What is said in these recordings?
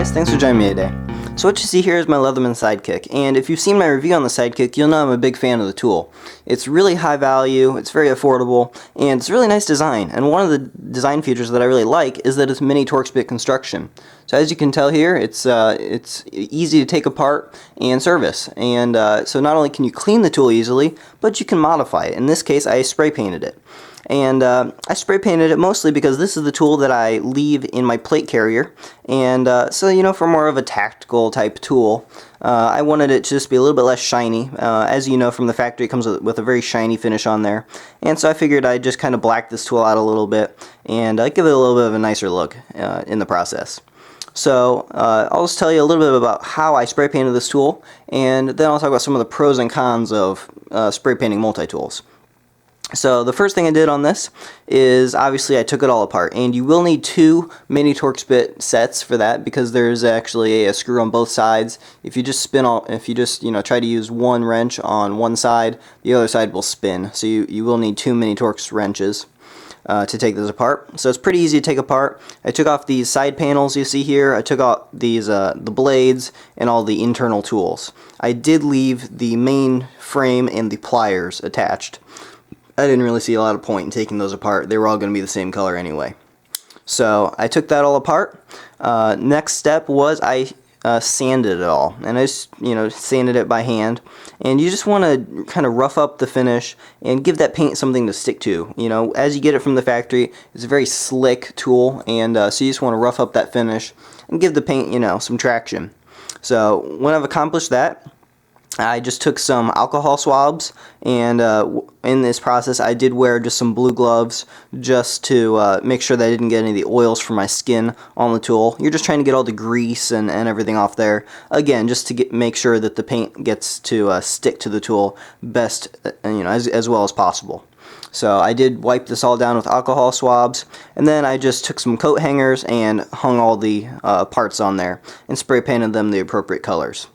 guys, thanks for joining me today. So what you see here is my Leatherman SideKick, and if you've seen my review on the SideKick, you'll know I'm a big fan of the tool. It's really high value, it's very affordable, and it's a really nice design. And one of the design features that I really like is that it's mini Torx bit construction. So as you can tell here, it's easy to take apart and service. And so not only can you clean the tool easily, but you can modify it. In this case, I spray painted it. And I spray painted it mostly because this is the tool that I leave in my plate carrier, and so you know, for more of a tactical type tool, I wanted it to just be a little bit less shiny. As you know from the factory, it comes with a very shiny finish on there, and so I figured I'd just kind of black this tool out a little bit and give it a little bit of a nicer look in the process. So I'll just tell you a little bit about how I spray painted this tool, and then I'll talk about some of the pros and cons of spray painting multi-tools. So the first thing I did on this is obviously I took it all apart, and you will need two mini Torx bit sets for that because there's actually a screw on both sides. If you just try to use one wrench on one side, the other side will spin. So you will need two mini Torx wrenches to take this apart. So it's pretty easy to take apart. I took off these side panels you see here. I took off these the blades and all the internal tools. I did leave the main frame and the pliers attached. I didn't really see a lot of point in taking those apart. They were all going to be the same color anyway. So I took that all apart. Next step was I sanded it all, and I just sanded it by hand. And you just want to kind of rough up the finish and give that paint something to stick to. You know, as you get it from the factory, it's a very slick tool, and so you just want to rough up that finish and give the paint some traction. So when I've accomplished that, I just took some alcohol swabs, and in this process I did wear just some blue gloves just to make sure that I didn't get any of the oils from my skin on the tool. You're just trying to get all the grease and everything off there. Again, just to make sure that the paint gets to stick to the tool best, as well as possible. So I did wipe this all down with alcohol swabs, and then I just took some coat hangers and hung all the parts on there and spray painted them the appropriate colors.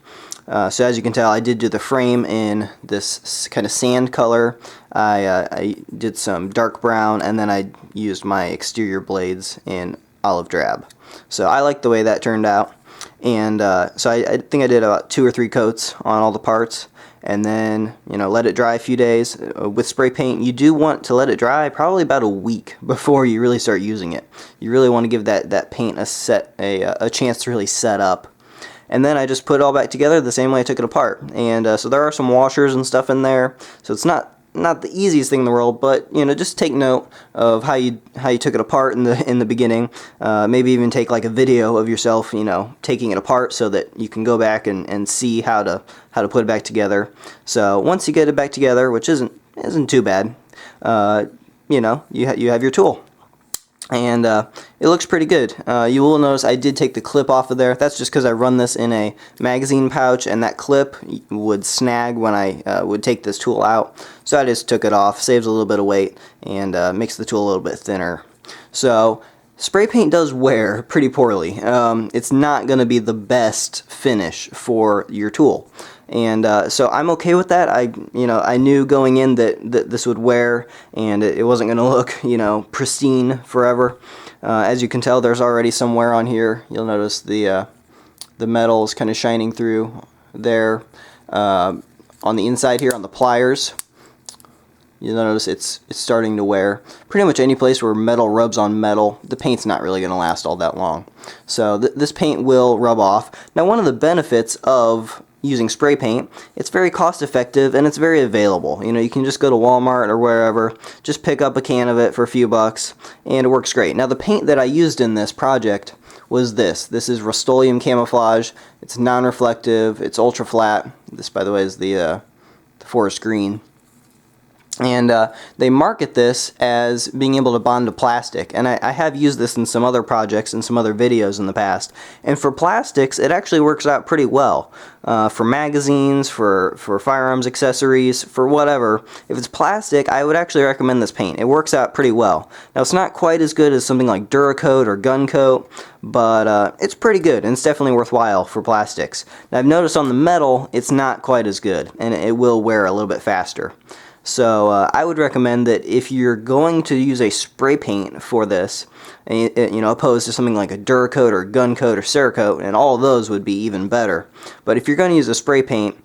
So as you can tell, I did do the frame in this kind of sand color. I did some dark brown, and then I used my exterior blades in olive drab. So I like the way that turned out. And so I think I did about 2 or 3 coats on all the parts, and then let it dry a few days. With spray paint, you do want to let it dry probably about a week before you really start using it. You really want to give that paint a chance to really set up. And then I just put it all back together the same way I took it apart. And so there are some washers and stuff in there, so it's not the easiest thing in the world, but just take note of how you took it apart in the beginning. Maybe even take like a video of yourself taking it apart so that you can go back and see how to put it back together. So once you get it back together, which isn't too bad, you have your tool. And it looks pretty good. You will notice I did take the clip off of there. That's just because I run this in a magazine pouch, and that clip would snag when I would take this tool out. So I just took it off, saves a little bit of weight, and makes the tool a little bit thinner. So spray paint does wear pretty poorly. It's not going to be the best finish for your tool. And so I'm okay with that. I knew going in that this would wear, and it wasn't going to look pristine forever. As you can tell, there's already some wear on here. You'll notice the metal is kind of shining through there. On the inside here on the pliers, you'll notice it's starting to wear. Pretty much any place where metal rubs on metal, the paint's not really going to last all that long. So this paint will rub off. Now, one of the benefits of using spray paint, it's very cost effective and it's very available. You can just go to Walmart or wherever, just pick up a can of it for a few bucks, and it works great. Now, the paint that I used in this project was this. This is Rust-Oleum camouflage. It's non-reflective. It's ultra flat. This, by the way, is the forest green. And they market this as being able to bond to plastic, and I have used this in some other projects and some other videos in the past, and for plastics it actually works out pretty well. For magazines, for firearms accessories, for whatever, if it's plastic, I would actually recommend this paint. It works out pretty well. Now, it's not quite as good as something like Duracoat or Gun Coat, but it's pretty good, and it's definitely worthwhile for plastics. Now, I've noticed on the metal it's not quite as good, and it will wear a little bit faster. So I would recommend that if you're going to use a spray paint for this, opposed to something like a Duracoat or Gun Coat or Cerakote, and all of those would be even better. But if you're going to use a spray paint,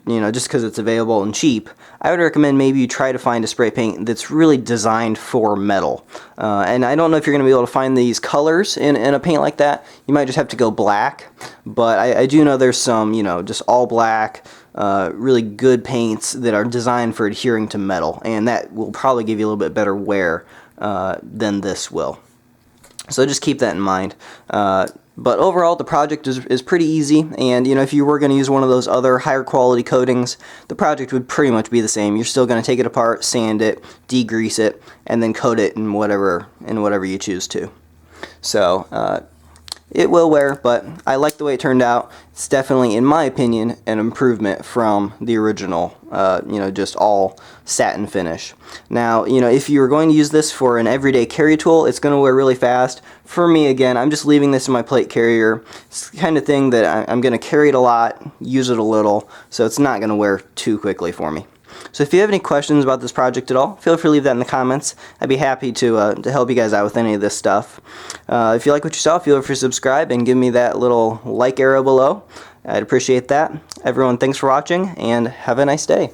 just because it's available and cheap, I would recommend maybe you try to find a spray paint that's really designed for metal. And I don't know if you're going to be able to find these colors in a paint like that. You might just have to go black, but I do know there's some, just all black, really good paints that are designed for adhering to metal, and that will probably give you a little bit better wear than this will. So just keep that in mind. But overall, the project is pretty easy, and if you were going to use one of those other higher quality coatings, the project would pretty much be the same. You're still going to take it apart, sand it, degrease it, and then coat it in whatever you choose to. So it will wear, but I like the way it turned out. It's definitely, in my opinion, an improvement from the original, just all satin finish. Now, if you're going to use this for an everyday carry tool, it's going to wear really fast. For me, again, I'm just leaving this in my plate carrier. It's the kind of thing that I'm going to carry it a lot, use it a little, so it's not going to wear too quickly for me. So if you have any questions about this project at all, feel free to leave that in the comments. I'd be happy to help you guys out with any of this stuff. If you like what you saw, feel free to subscribe and give me that little like arrow below. I'd appreciate that. Everyone, thanks for watching, and have a nice day.